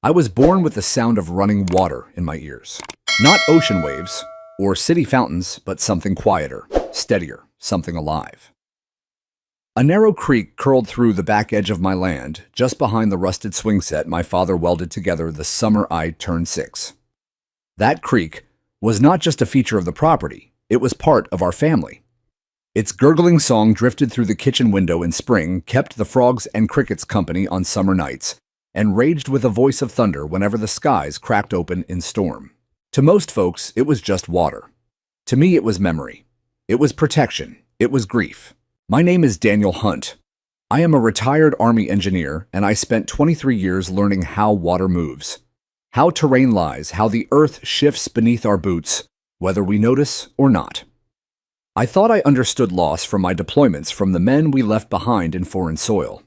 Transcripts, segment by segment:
I was born with the sound of running water in my ears. Not ocean waves or city fountains, but something quieter, steadier, something alive. A narrow creek curled through the back edge of my land, just behind the rusted swing set my father welded together the summer I turned 6. That creek was not just a feature of the property, it was part of our family. Its gurgling song drifted through the kitchen window in spring, kept the frogs and crickets company on summer nights, and raged with a voice of thunder whenever the skies cracked open in storm. To most folks, it was just water. To me, it was memory. It was protection. It was grief. My name is Daniel Hunt. I am a retired Army engineer, and I spent 23 years learning how water moves, how terrain lies, how the earth shifts beneath our boots, whether we notice or not. I thought I understood loss from my deployments from the men we left behind in foreign soil.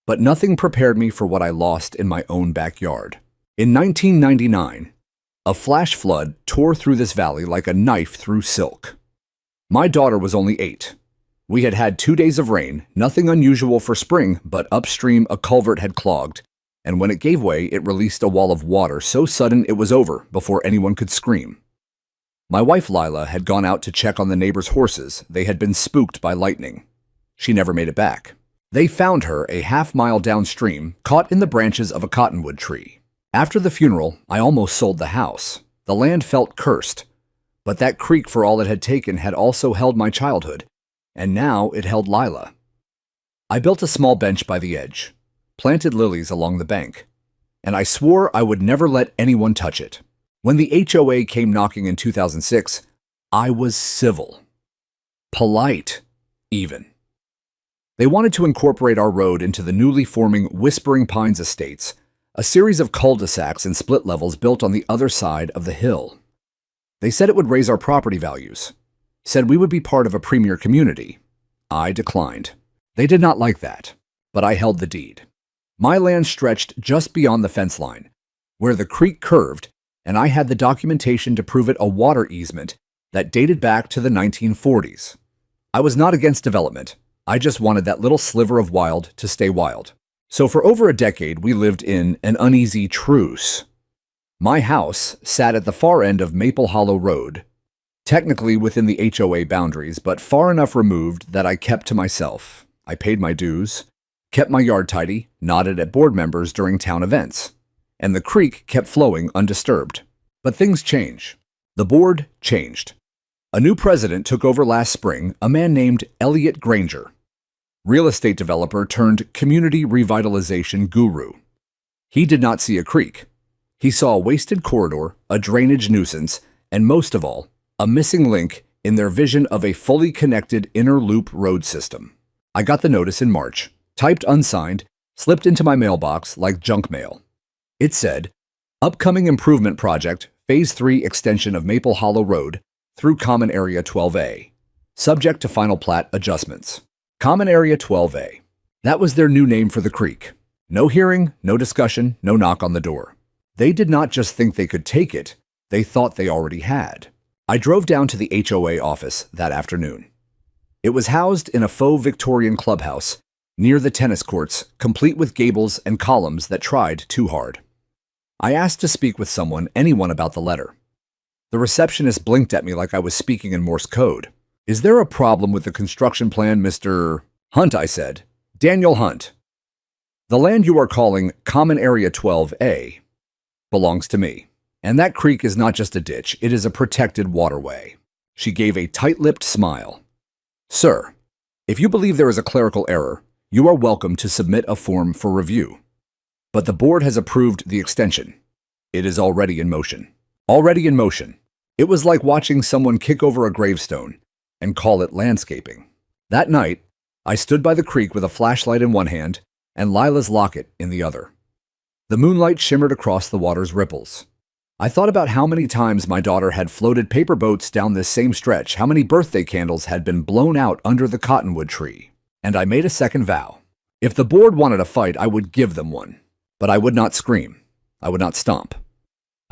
But nothing prepared me for what I lost in my own backyard. In 1999, a flash flood tore through this valley like a knife through silk. My daughter was only 8. We had had 2 days of rain, nothing unusual for spring, but upstream a culvert had clogged, and when it gave way, it released a wall of water so sudden it was over before anyone could scream. My wife Lila had gone out to check on the neighbors' horses. They had been spooked by lightning. She never made it back. They found her a half-mile downstream, caught in the branches of a cottonwood tree. After the funeral, I almost sold the house. The land felt cursed. But that creek, for all it had taken, had also held my childhood, and now it held Lila. I built a small bench by the edge, planted lilies along the bank, and I swore I would never let anyone touch it. When the HOA came knocking in 2006, I was civil. Polite, even. They wanted to incorporate our road into the newly forming Whispering Pines Estates, a series of cul-de-sacs and split levels built on the other side of the hill. They said it would raise our property values, said we would be part of a premier community. I declined. They did not like that, but I held the deed. My land stretched just beyond the fence line, where the creek curved, and I had the documentation to prove it a water easement that dated back to the 1940s. I was not against development. I just wanted that little sliver of wild to stay wild. So for over a decade, we lived in an uneasy truce. My house sat at the far end of Maple Hollow Road, technically within the HOA boundaries, but far enough removed that I kept to myself. I paid my dues, kept my yard tidy, nodded at board members during town events, and the creek kept flowing undisturbed. But things change. The board changed. A new president took over last spring, a man named Elliot Granger, real estate developer turned community revitalization guru. He did not see a creek. He saw a wasted corridor, a drainage nuisance, and most of all, a missing link in their vision of a fully connected inner loop road system. I got the notice in March, typed unsigned, slipped into my mailbox like junk mail. It said, Upcoming Improvement Project, Phase 3 Extension of Maple Hollow Road through Common Area 12A, subject to final plat adjustments. Common Area 12A. That was their new name for the creek. No hearing, no discussion, no knock on the door. They did not just think they could take it, they thought they already had. I drove down to the HOA office that afternoon. It was housed in a faux Victorian clubhouse near the tennis courts, complete with gables and columns that tried too hard. I asked to speak with someone, anyone, about the letter. The receptionist blinked at me like I was speaking in Morse code. Is there a problem with the construction plan, Mr. Hunt? I said. Daniel Hunt. The land you are calling Common Area 12A belongs to me. And that creek is not just a ditch, it is a protected waterway. She gave a tight-lipped smile. Sir, if you believe there is a clerical error, you are welcome to submit a form for review. But the board has approved the extension. It is already in motion. Already in motion. It was like watching someone kick over a gravestone and call it landscaping. That night, I stood by the creek with a flashlight in one hand and Lila's locket in the other. The moonlight shimmered across the water's ripples. I thought about how many times my daughter had floated paper boats down this same stretch, how many birthday candles had been blown out under the cottonwood tree. And I made a second vow. If the board wanted a fight, I would give them one. But I would not scream. I would not stomp.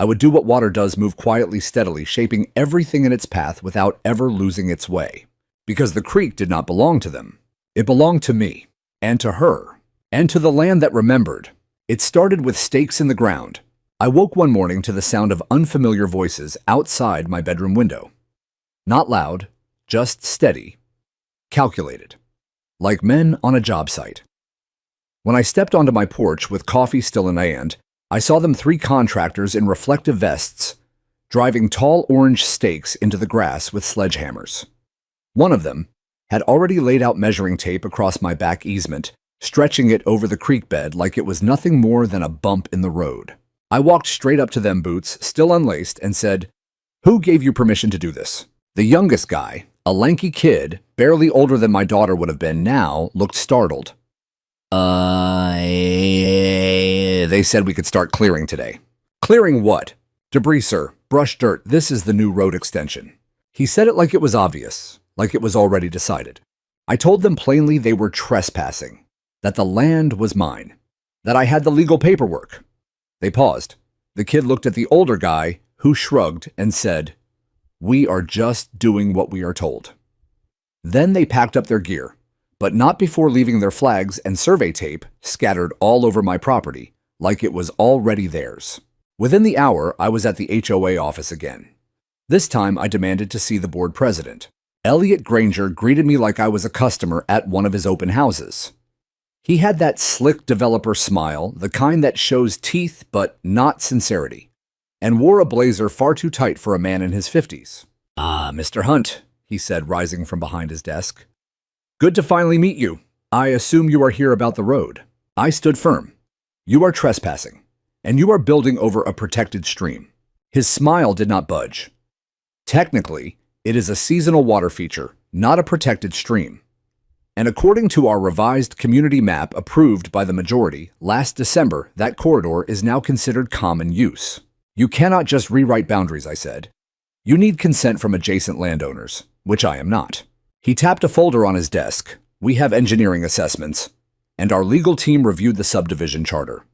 I would do what water does, move quietly, steadily, shaping everything in its path without ever losing its way. Because the creek did not belong to them. It belonged to me, and to her, and to the land that remembered. It started with stakes in the ground. I woke one morning to the sound of unfamiliar voices outside my bedroom window. Not loud, just steady, calculated, like men on a job site. When I stepped onto my porch with coffee still in my hand, I saw them 3 contractors in reflective vests, driving tall orange stakes into the grass with sledgehammers. One of them had already laid out measuring tape across my back easement, stretching it over the creek bed like it was nothing more than a bump in the road. I walked straight up to them, boots still unlaced, and said, "Who gave you permission to do this?" The youngest guy, a lanky kid, barely older than my daughter would have been now, looked startled. They said we could start clearing today." "Clearing what?" "Debris, sir. Brush, dirt. This is the new road extension." He said it like it was obvious, like it was already decided. I told them plainly they were trespassing, that the land was mine, that I had the legal paperwork. They paused. The kid looked at the older guy, who shrugged and said, "We are just doing what we are told." Then they packed up their gear, but not before leaving their flags and survey tape scattered all over my property, like it was already theirs. Within the hour, I was at the HOA office again. This time, I demanded to see the board president. Elliot Granger greeted me like I was a customer at one of his open houses. He had that slick developer smile, the kind that shows teeth but not sincerity, and wore a blazer far too tight for a man in his 50s. "Ah, Mr. Hunt," he said, rising from behind his desk. "Good to finally meet you. I assume you are here about the road." I stood firm. "You are trespassing, and you are building over a protected stream." His smile did not budge. "Technically, it is a seasonal water feature, not a protected stream. And according to our revised community map approved by the majority last December, that corridor is now considered common use." "You cannot just rewrite boundaries," I said. "You need consent from adjacent landowners, which I am not." He tapped a folder on his desk. "We have engineering assessments, and our legal team reviewed the subdivision charter.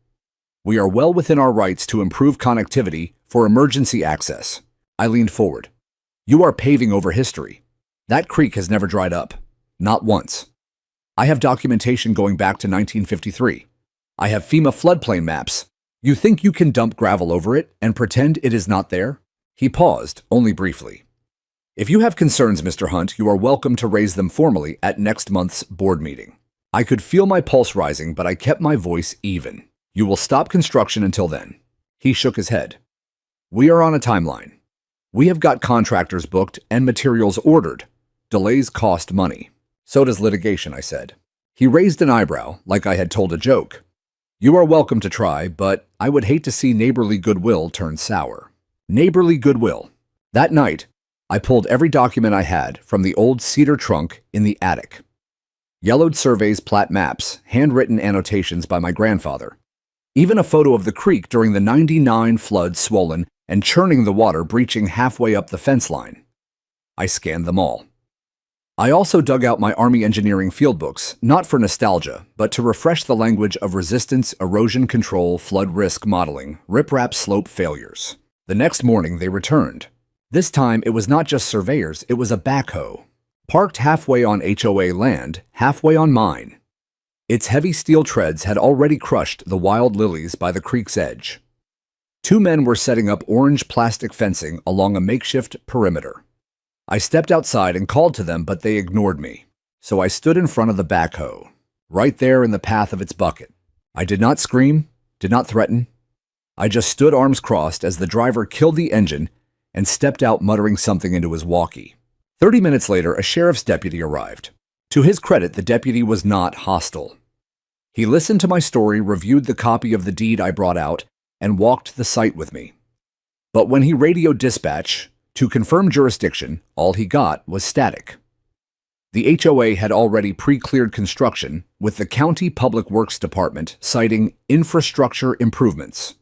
We are well within our rights to improve connectivity for emergency access." I leaned forward. "You are paving over history. That creek has never dried up. Not once. I have documentation going back to 1953. I have FEMA floodplain maps. You think you can dump gravel over it and pretend it is not there?" He paused, only briefly. "If you have concerns, Mr. Hunt, you are welcome to raise them formally at next month's board meeting." I could feel my pulse rising, but I kept my voice even. "You will stop construction until then." He shook his head. "We are on a timeline. We have got contractors booked and materials ordered. Delays cost money. So does litigation," I said. He raised an eyebrow, like I had told a joke. "You are welcome to try, but I would hate to see neighborly goodwill turn sour." Neighborly goodwill. That night, I pulled every document I had from the old cedar trunk in the attic. Yellowed surveys, plat maps, handwritten annotations by my grandfather. Even a photo of the creek during the '99 flood, swollen and churning the water, breaching halfway up the fence line. I scanned them all. I also dug out my Army engineering field books, not for nostalgia, but to refresh the language of resistance, erosion control, flood risk modeling, riprap slope failures. The next morning they returned. This time it was not just surveyors, it was a backhoe. Parked halfway on HOA land, halfway on mine. Its heavy steel treads had already crushed the wild lilies by the creek's edge. 2 men were setting up orange plastic fencing along a makeshift perimeter. I stepped outside and called to them, but they ignored me. So I stood in front of the backhoe, right there in the path of its bucket. I did not scream, did not threaten. I just stood arms crossed as the driver killed the engine and stepped out muttering something into his walkie. 30 minutes later, a sheriff's deputy arrived. To his credit, the deputy was not hostile. He listened to my story, reviewed the copy of the deed I brought out, and walked the site with me. But when he radioed dispatch to confirm jurisdiction, all he got was static. The HOA had already pre-cleared construction, with the County Public Works Department citing infrastructure improvements.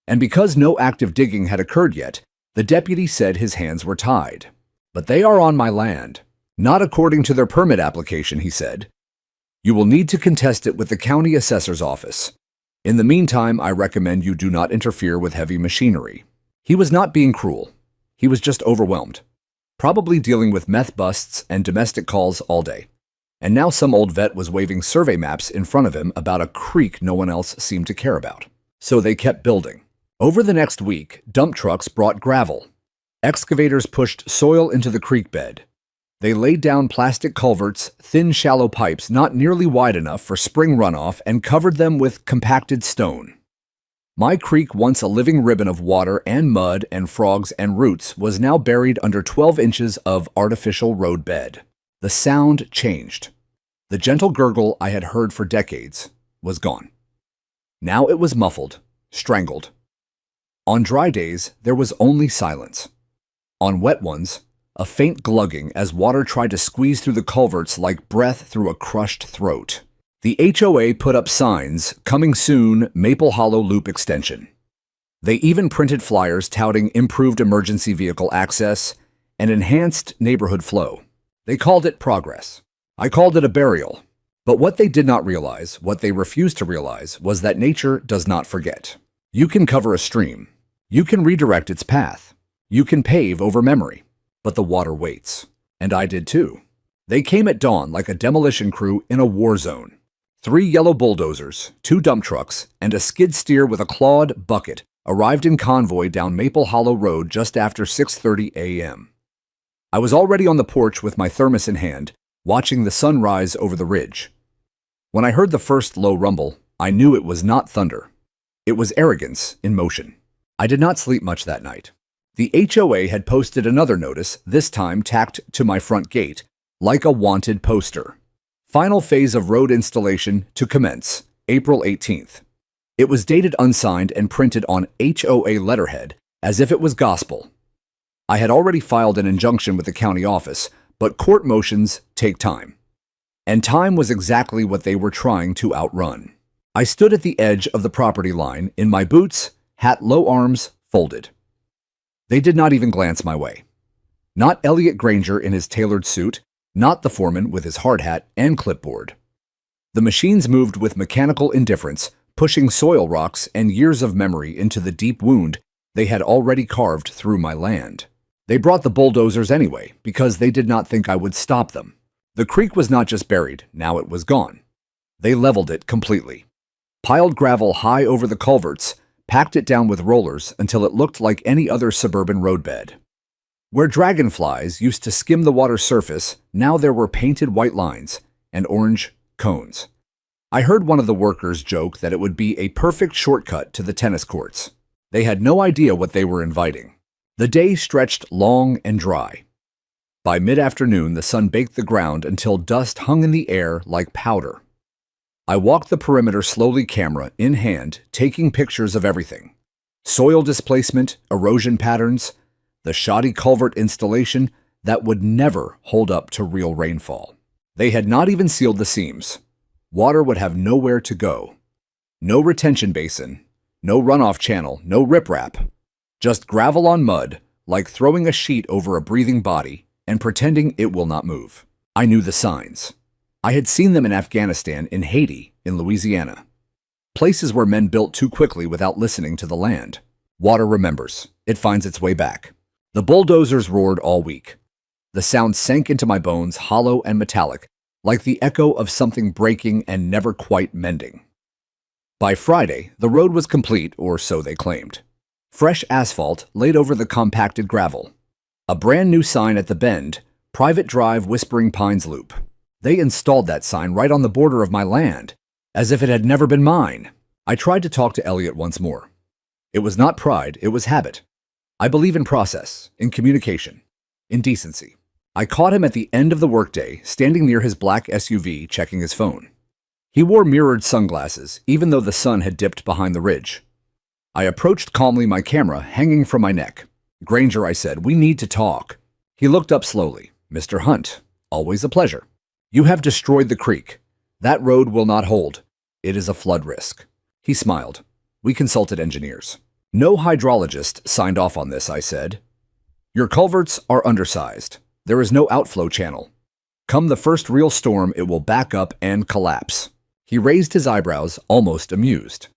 And because no active digging had occurred yet, the deputy said his hands were tied. "But they are on my land. Not according to their permit application," he said. "You will need to contest it with the county assessor's office. In the meantime, I recommend you do not interfere with heavy machinery." He was not being cruel. He was just overwhelmed, probably dealing with meth busts and domestic calls all day. And now some old vet was waving survey maps in front of him about a creek no one else seemed to care about. So they kept building. Over the next week, dump trucks brought gravel. Excavators pushed soil into the creek bed. They laid down plastic culverts, thin, shallow pipes not nearly wide enough for spring runoff, and covered them with compacted stone. My creek, once a living ribbon of water and mud and frogs and roots, was now buried under 12 inches of artificial road bed. The sound changed. The gentle gurgle I had heard for decades was gone. Now it was muffled, strangled. On dry days, there was only silence. On wet ones, a faint glugging as water tried to squeeze through the culverts like breath through a crushed throat. The HOA put up signs, "Coming soon, Maple Hollow Loop Extension." They even printed flyers touting improved emergency vehicle access and enhanced neighborhood flow. They called it progress. I called it a burial. But what they did not realize, what they refused to realize, was that nature does not forget. You can cover a stream. You can redirect its path. You can pave over memory. But the water waits. And I did too. They came at dawn like a demolition crew in a war zone. 3 yellow bulldozers, 2 dump trucks, and a skid steer with a clawed bucket arrived in convoy down Maple Hollow Road just after 6:30 a.m. I was already on the porch with my thermos in hand, watching the sun rise over the ridge. When I heard the first low rumble, I knew it was not thunder. It was arrogance in motion. I did not sleep much that night. The HOA had posted another notice, this time tacked to my front gate, like a wanted poster. Final phase of road installation to commence, April 18th. It was dated unsigned and printed on HOA letterhead, as if it was gospel. I had already filed an injunction with the county office, but court motions take time. And time was exactly what they were trying to outrun. I stood at the edge of the property line, in my boots, hat low, arms folded. They did not even glance my way. Not Elliot Granger in his tailored suit, not the foreman with his hard hat and clipboard. The machines moved with mechanical indifference, pushing soil rocks and years of memory into the deep wound they had already carved through my land. They brought the bulldozers anyway, because they did not think I would stop them. The creek was not just buried, now it was gone. They leveled it completely. Piled gravel high over the culverts, packed it down with rollers until it looked like any other suburban roadbed. Where dragonflies used to skim the water's surface, now there were painted white lines and orange cones. I heard one of the workers joke that it would be a perfect shortcut to the tennis courts. They had no idea what they were inviting. The day stretched long and dry. By mid-afternoon, the sun baked the ground until dust hung in the air like powder. I walked the perimeter slowly, camera in hand, taking pictures of everything. Soil displacement, erosion patterns, the shoddy culvert installation that would never hold up to real rainfall. They had not even sealed the seams. Water would have nowhere to go. No retention basin, no runoff channel, no riprap. Just gravel on mud, like throwing a sheet over a breathing body and pretending it will not move. I knew the signs. I had seen them in Afghanistan, in Haiti, in Louisiana. Places where men built too quickly without listening to the land. Water remembers. It finds its way back. The bulldozers roared all week. The sound sank into my bones, hollow and metallic, like the echo of something breaking and never quite mending. By Friday, the road was complete, or so they claimed. Fresh asphalt laid over the compacted gravel. A brand new sign at the bend, Private Drive Whispering Pines Loop. They installed that sign right on the border of my land, as if it had never been mine. I tried to talk to Elliot once more. It was not pride, it was habit. I believe in process, in communication, in decency. I caught him at the end of the workday, standing near his black SUV, checking his phone. He wore mirrored sunglasses, even though the sun had dipped behind the ridge. I approached calmly, my camera hanging from my neck. "Granger," I said, "we need to talk." He looked up slowly. "Mr. Hunt, always a pleasure. You have destroyed the creek. That road will not hold. It is a flood risk." He smiled. "We consulted engineers. No hydrologist signed off on this," I said. "Your culverts are undersized. There is no outflow channel. Come the first real storm, it will back up and collapse." He raised his eyebrows, almost amused.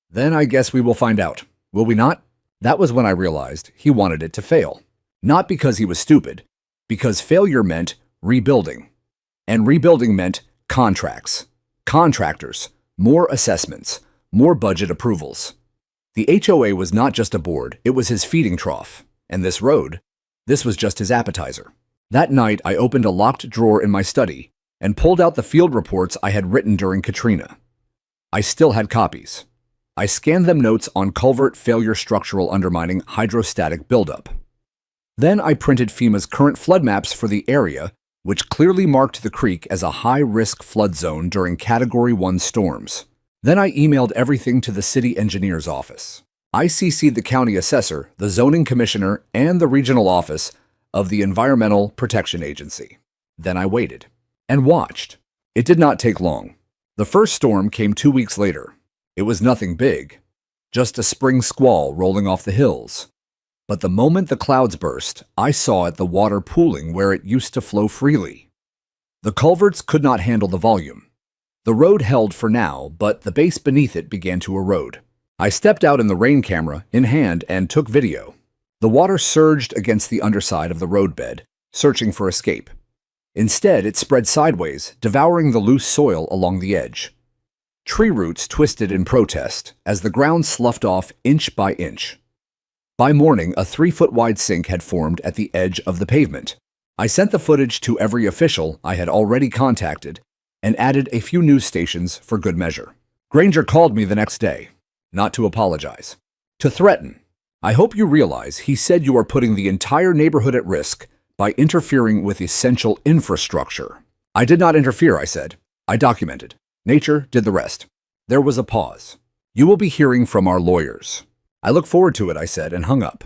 "Then I guess we will find out, will we not?" That was when I realized he wanted it to fail. Not because he was stupid, because failure meant rebuilding. And rebuilding meant contracts, contractors, more assessments, more budget approvals. The HOA was not just a board, it was his feeding trough. And this road, this was just his appetizer. That night, I opened a locked drawer in my study and pulled out the field reports I had written during Katrina. I still had copies. I scanned them notes on culvert failure structural undermining hydrostatic buildup. Then I printed FEMA's current flood maps for the area, which clearly marked the creek as a high-risk flood zone during Category 1 storms. Then I emailed everything to the city engineer's office. I CC'd the county assessor, the zoning commissioner, and the regional office of the Environmental Protection Agency. Then I waited and watched. It did not take long. The first storm came 2 weeks later. It was nothing big, just a spring squall rolling off the hills. But the moment the clouds burst, I saw the water pooling where it used to flow freely. The culverts could not handle the volume. The road held for now, but the base beneath it began to erode. I stepped out in the rain camera in hand and took video. The water surged against the underside of the roadbed, searching for escape. Instead, it spread sideways, devouring the loose soil along the edge. Tree roots twisted in protest as the ground sloughed off inch by inch. By morning, a 3-foot-wide sink had formed at the edge of the pavement. I sent the footage to every official I had already contacted and added a few news stations for good measure. Granger called me the next day, not to apologize, to threaten. I hope you realize he said you are putting the entire neighborhood at risk by interfering with essential infrastructure. I did not interfere, I said. I documented. Nature did the rest. There was a pause. You will be hearing from our lawyers. I look forward to it, I said, and hung up.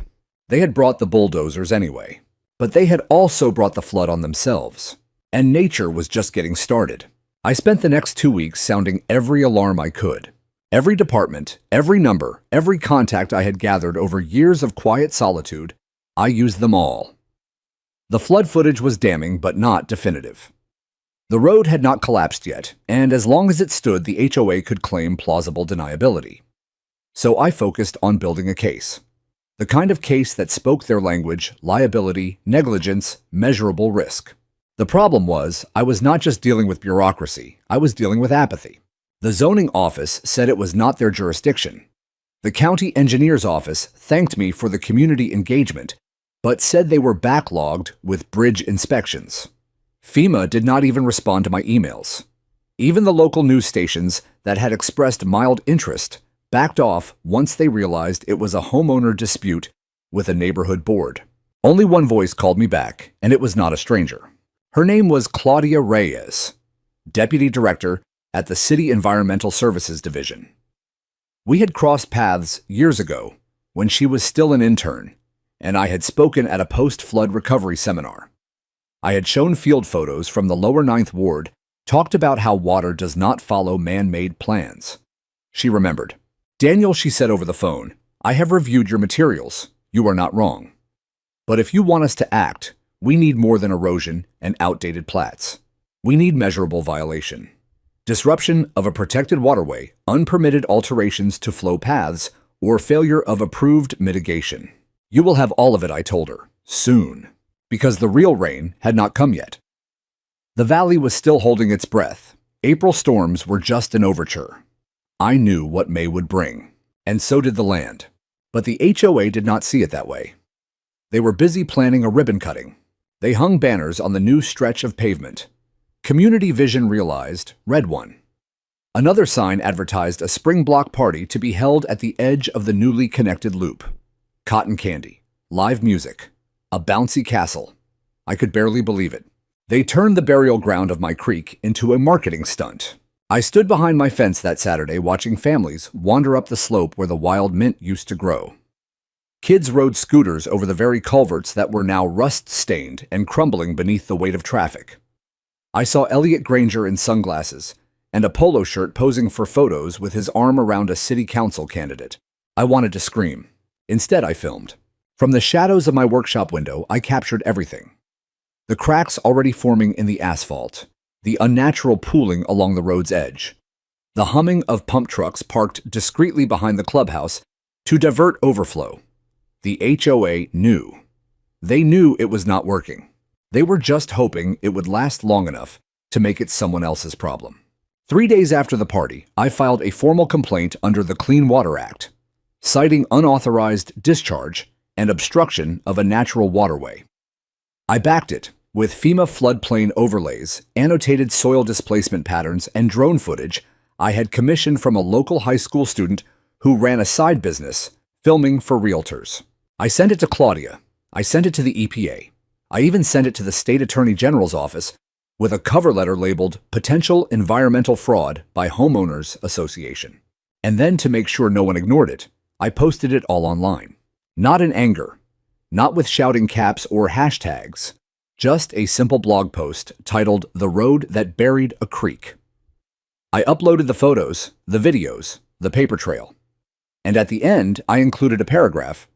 They had brought the bulldozers anyway, but they had also brought the flood on themselves, and nature was just getting started. I spent the next 2 weeks sounding every alarm I could. Every department, every number, every contact I had gathered over years of quiet solitude, I used them all. The flood footage was damning, but not definitive. The road had not collapsed yet, and as long as it stood, the HOA could claim plausible deniability. So I focused on building a case. The kind of case that spoke their language: liability, negligence, measurable risk. The problem was, I was not just dealing with bureaucracy, I was dealing with apathy. The zoning office said it was not their jurisdiction. The county engineer's office thanked me for the community engagement, but said they were backlogged with bridge inspections. FEMA did not even respond to my emails. Even the local news stations that had expressed mild interest backed off once they realized it was a homeowner dispute with a neighborhood board. Only one voice called me back, and it was not a stranger. Her name was Claudia Reyes, Deputy Director at the City Environmental Services Division. We had crossed paths years ago when she was still an intern, and I had spoken at a post-flood recovery seminar. I had shown field photos from the lower 9th Ward, talked about how water does not follow man-made plans. She remembered. Daniel, she said over the phone, I have reviewed your materials. You are not wrong. But if you want us to act, we need more than erosion and outdated plats. We need measurable violation. Disruption of a protected waterway, unpermitted alterations to flow paths, or failure of approved mitigation. You will have all of it, I told her, soon, because the real rain had not come yet. The valley was still holding its breath. April storms were just an overture. I knew what May would bring, and so did the land. But the HOA did not see it that way. They were busy planning a ribbon cutting. They hung banners on the new stretch of pavement. Community Vision realized, red one. Another sign advertised a spring block party to be held at the edge of the newly connected loop. Cotton candy, live music, a bouncy castle. I could barely believe it. They turned the burial ground of my creek into a marketing stunt. I stood behind my fence that Saturday watching families wander up the slope where the wild mint used to grow. Kids rode scooters over the very culverts that were now rust-stained and crumbling beneath the weight of traffic. I saw Elliot Granger in sunglasses and a polo shirt posing for photos with his arm around a city council candidate. I wanted to scream. Instead, I filmed. From the shadows of my workshop window, I captured everything. The cracks already forming in the asphalt, the unnatural pooling along the road's edge, the humming of pump trucks parked discreetly behind the clubhouse to divert overflow. The HOA knew. They knew it was not working. They were just hoping it would last long enough to make it someone else's problem. 3 days after the party, I filed a formal complaint under the Clean Water Act, citing unauthorized discharge and obstruction of a natural waterway. I backed it with FEMA floodplain overlays, annotated soil displacement patterns, and drone footage I had commissioned from a local high school student who ran a side business filming for realtors. I sent it to Claudia. I sent it to the EPA. I even sent it to the State Attorney General's office with a cover letter labeled Potential Environmental Fraud by Homeowners Association. And then, to make sure no one ignored it, I posted it all online. Not in anger, not with shouting caps or hashtags, just a simple blog post titled The Road That Buried a Creek. I uploaded the photos, the videos, the paper trail. And at the end, I included a paragraph.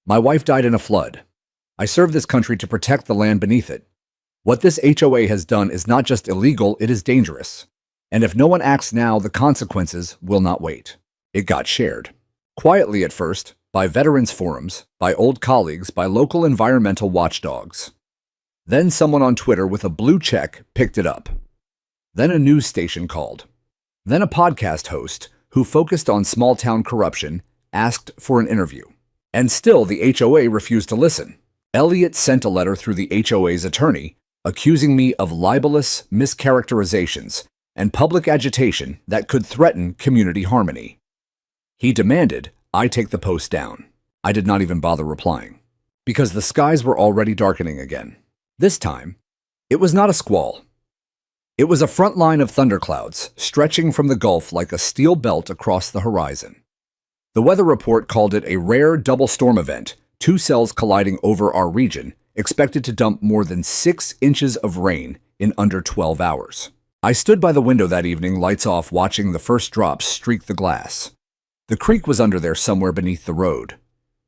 My wife died in a flood. I serve this country to protect the land beneath it. What this HOA has done is not just illegal, it is dangerous. And if no one acts now, the consequences will not wait. It got shared. Quietly at first, by veterans forums, by old colleagues, by local environmental watchdogs. Then someone on Twitter with a blue check picked it up. Then a news station called. Then a podcast host who focused on small-town corruption asked for an interview. And still the HOA refused to listen. Elliot sent a letter through the HOA's attorney accusing me of libelous mischaracterizations and public agitation that could threaten community harmony. He demanded I take the post down. I did not even bother replying, because the skies were already darkening again. This time, it was not a squall. It was a front line of thunderclouds stretching from the Gulf like a steel belt across the horizon. The weather report called it a rare double storm event, 2 cells colliding over our region, expected to dump more than 6 inches of rain in under 12 hours. I stood by the window that evening, lights off, watching the first drops streak the glass. The creek was under there somewhere beneath the road,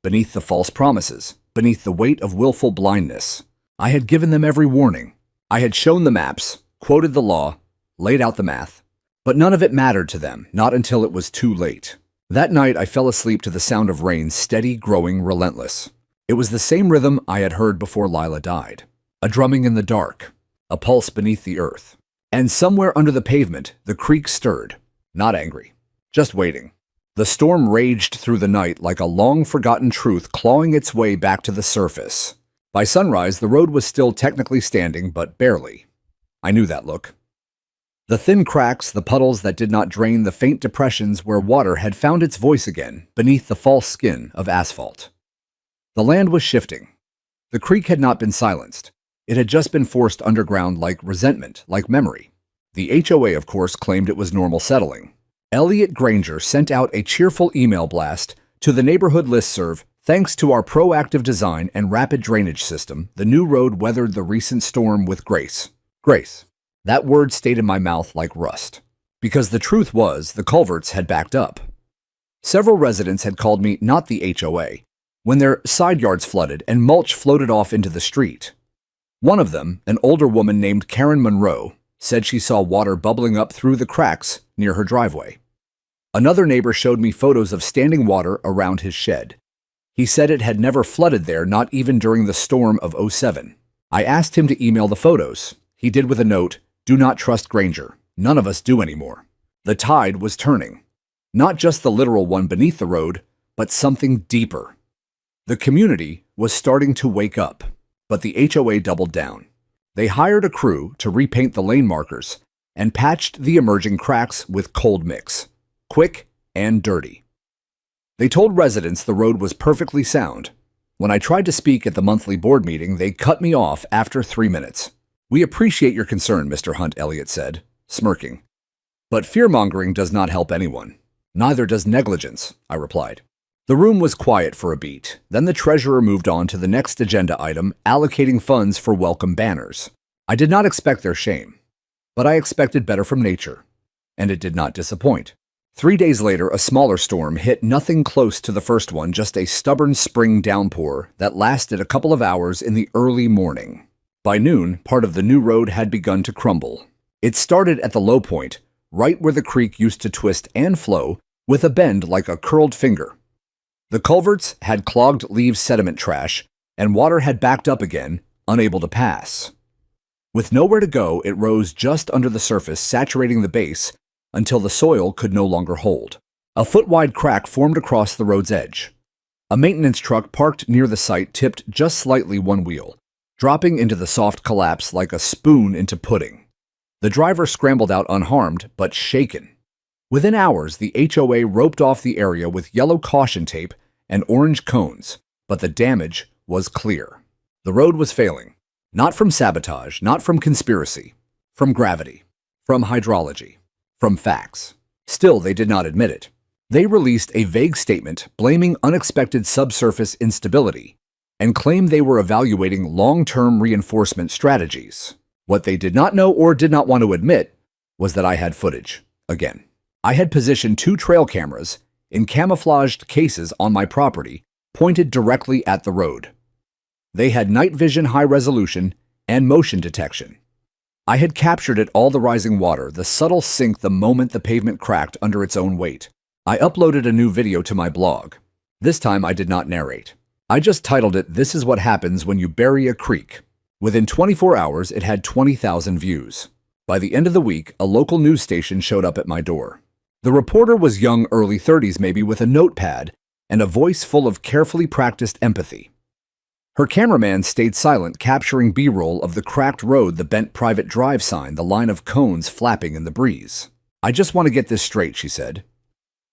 beneath the false promises, beneath the weight of willful blindness. I had given them every warning. I had shown the maps, quoted the law, laid out the math, but none of it mattered to them, not until it was too late. That night, I fell asleep to the sound of rain, steady, growing, relentless. It was the same rhythm I had heard before Lila died. A drumming in the dark, a pulse beneath the earth. And somewhere under the pavement, the creek stirred, not angry, just waiting. The storm raged through the night like a long-forgotten truth clawing its way back to the surface. By sunrise, the road was still technically standing, but barely. I knew that look. The thin cracks, the puddles that did not drain, the faint depressions where water had found its voice again beneath the false skin of asphalt. The land was shifting. The creek had not been silenced. It had just been forced underground like resentment, like memory. The HOA, of course, claimed it was normal settling. Elliot Granger sent out a cheerful email blast to the neighborhood listserv. Thanks to our proactive design and rapid drainage system, the new road weathered the recent storm with grace. Grace. That word stayed in my mouth like rust, because the truth was the culverts had backed up. Several residents had called me not the HOA when their side yards flooded and mulch floated off into the street. One of them, an older woman named Karen Monroe, said she saw water bubbling up through the cracks near her driveway. Another neighbor showed me photos of standing water around his shed. He said it had never flooded there, not even during the storm of '07. I asked him to email the photos. He did with a note, "Do not trust Granger. None of us do anymore." The tide was turning. Not just the literal one beneath the road, but something deeper. The community was starting to wake up, but the HOA doubled down. They hired a crew to repaint the lane markers and patched the emerging cracks with cold mix, quick and dirty. They told residents the road was perfectly sound. When I tried to speak at the monthly board meeting, they cut me off after 3 minutes. "We appreciate your concern, Mr. Hunt," Elliot said, smirking. "But fear-mongering does not help anyone. Neither does negligence," I replied. The room was quiet for a beat. Then the treasurer moved on to the next agenda item, allocating funds for welcome banners. I did not expect their shame, but I expected better from nature, and it did not disappoint. 3 days later, a smaller storm hit, nothing close to the first one, just a stubborn spring downpour that lasted a couple of hours in the early morning. By noon, part of the new road had begun to crumble. It started at the low point, right where the creek used to twist and flow, with a bend like a curled finger. The culverts had clogged leaf sediment trash, and water had backed up again, unable to pass. With nowhere to go, it rose just under the surface, saturating the base until the soil could no longer hold. A foot-wide crack formed across the road's edge. A maintenance truck parked near the site tipped just slightly one wheel, dropping into the soft collapse like a spoon into pudding. The driver scrambled out unharmed, but shaken. Within hours, the HOA roped off the area with yellow caution tape and orange cones, but the damage was clear. The road was failing. Not from sabotage, not from conspiracy, from gravity, from hydrology, from facts. Still, they did not admit it. They released a vague statement blaming unexpected subsurface instability and claimed they were evaluating long-term reinforcement strategies. What they did not know or did not want to admit was that I had footage. Again, I had positioned 2 trail cameras in camouflaged cases on my property, pointed directly at the road. They had night vision, high resolution, and motion detection. I had captured it all: the rising water, the subtle sink the moment the pavement cracked under its own weight. I uploaded a new video to my blog. This time I did not narrate. I just titled it, "This is what happens when you bury a creek." Within 24 hours, it had 20,000 views. By the end of the week, a local news station showed up at my door. The reporter was young, early 30s maybe, with a notepad and a voice full of carefully practiced empathy. Her cameraman stayed silent, capturing B-roll of the cracked road, the bent private drive sign, the line of cones flapping in the breeze. "I just want to get this straight," she said.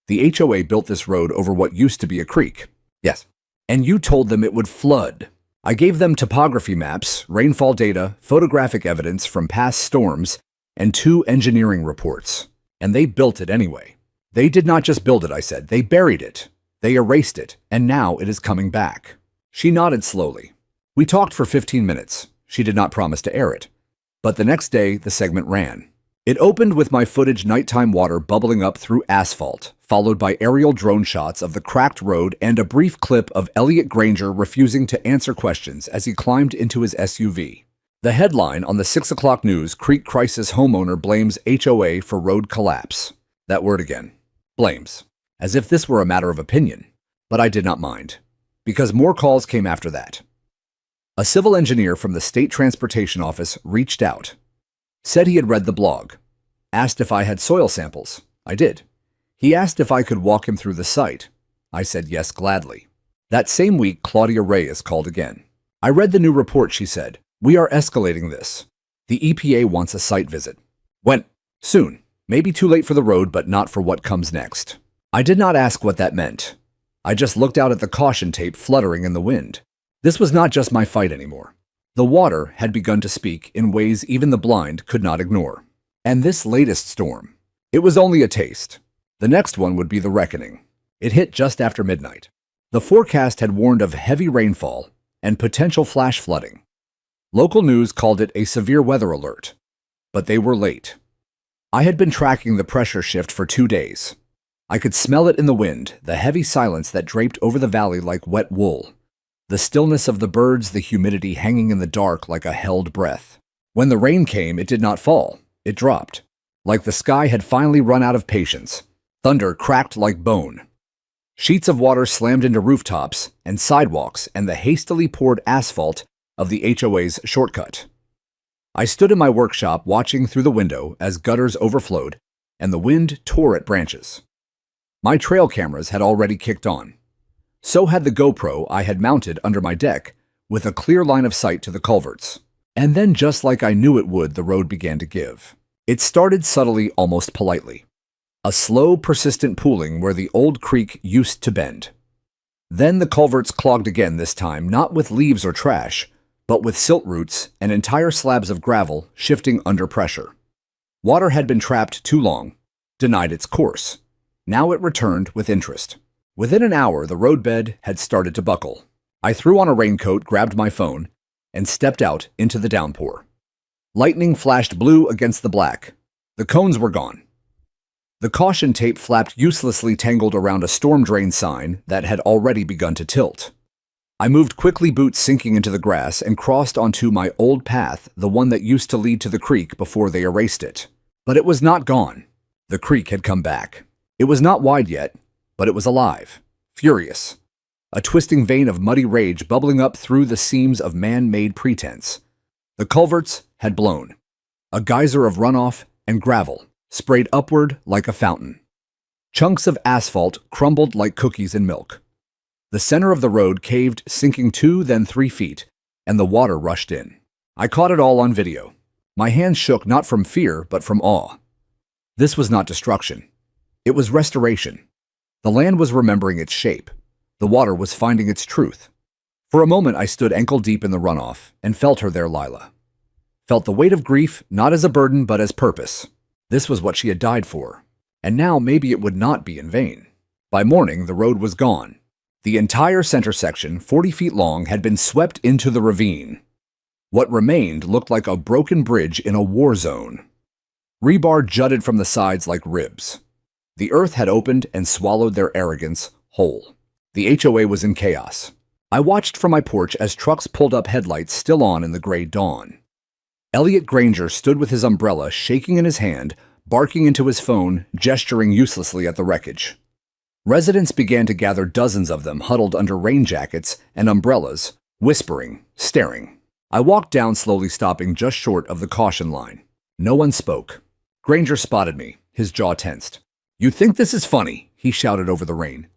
"The HOA built this road over what used to be a creek." "Yes." "And you told them it would flood." I gave them topography maps, rainfall data, photographic evidence from past storms, and 2 engineering reports. And they built it anyway. "They did not just build it," I said. "They buried it. They erased it, and now it is coming back." She nodded slowly. We talked for 15 minutes. She did not promise to air it. But the next day, the segment ran. It opened with my footage, nighttime water bubbling up through asphalt, followed by aerial drone shots of the cracked road and a brief clip of Elliot Granger refusing to answer questions as he climbed into his SUV. The headline on the 6 o'clock news: "Creek Crisis Homeowner Blames HOA for Road Collapse." That word again. Blames. As if this were a matter of opinion. But I did not mind, because more calls came after that. A civil engineer from the State Transportation Office reached out. Said he had read the blog. Asked if I had soil samples. I did. He asked if I could walk him through the site. I said yes, gladly. That same week, Claudia Reyes called again. "I read the new report," she said. "We are escalating this. The EPA wants a site visit." "When?" "Soon. Maybe too late for the road, but not for what comes next." I did not ask what that meant. I just looked out at the caution tape fluttering in the wind. This was not just my fight anymore. The water had begun to speak in ways even the blind could not ignore. And this latest storm, it was only a taste. The next one would be the reckoning. It hit just after midnight. The forecast had warned of heavy rainfall and potential flash flooding. Local news called it a severe weather alert, but they were late. I had been tracking the pressure shift for 2 days. I could smell it in the wind, the heavy silence that draped over the valley like wet wool. The stillness of the birds, the humidity hanging in the dark like a held breath. When the rain came, it did not fall. It dropped. Like the sky had finally run out of patience. Thunder cracked like bone. Sheets of water slammed into rooftops and sidewalks and the hastily poured asphalt of the HOA's shortcut. I stood in my workshop watching through the window as gutters overflowed and the wind tore at branches. My trail cameras had already kicked on. So had the GoPro I had mounted under my deck, with a clear line of sight to the culverts. And then, just like I knew it would, the road began to give. It started subtly, almost politely. A slow, persistent pooling where the old creek used to bend. Then the culverts clogged again, this time not with leaves or trash, but with silt roots and entire slabs of gravel shifting under pressure. Water had been trapped too long, denied its course. Now it returned with interest. Within an hour, the roadbed had started to buckle. I threw on a raincoat, grabbed my phone, and stepped out into the downpour. Lightning flashed blue against the black. The cones were gone. The caution tape flapped uselessly, tangled around a storm drain sign that had already begun to tilt. I moved quickly, boots sinking into the grass, and crossed onto my old path, the one that used to lead to the creek before they erased it. But it was not gone. The creek had come back. It was not wide yet, but it was alive, furious. A twisting vein of muddy rage bubbling up through the seams of man-made pretense. The culverts had blown. A geyser of runoff and gravel sprayed upward like a fountain. Chunks of asphalt crumbled like cookies in milk. The center of the road caved, sinking 2, then 3 feet, and the water rushed in. I caught it all on video. My hands shook not from fear, but from awe. This was not destruction. It was restoration. The land was remembering its shape. The water was finding its truth. For a moment, I stood ankle-deep in the runoff and felt her there, Lila. Felt the weight of grief, not as a burden, but as purpose. This was what she had died for. And now maybe it would not be in vain. By morning, the road was gone. The entire center section, 40 feet long, had been swept into the ravine. What remained looked like a broken bridge in a war zone. Rebar jutted from the sides like ribs. The earth had opened and swallowed their arrogance whole. The HOA was in chaos. I watched from my porch as trucks pulled up, headlights still on in the gray dawn. Elliot Granger stood with his umbrella shaking in his hand, barking into his phone, gesturing uselessly at the wreckage. Residents began to gather, dozens of them huddled under rain jackets and umbrellas, whispering, staring. I walked down slowly, stopping just short of the caution line. No one spoke. Granger spotted me, his jaw tensed. "You think this is funny?" he shouted over the rain.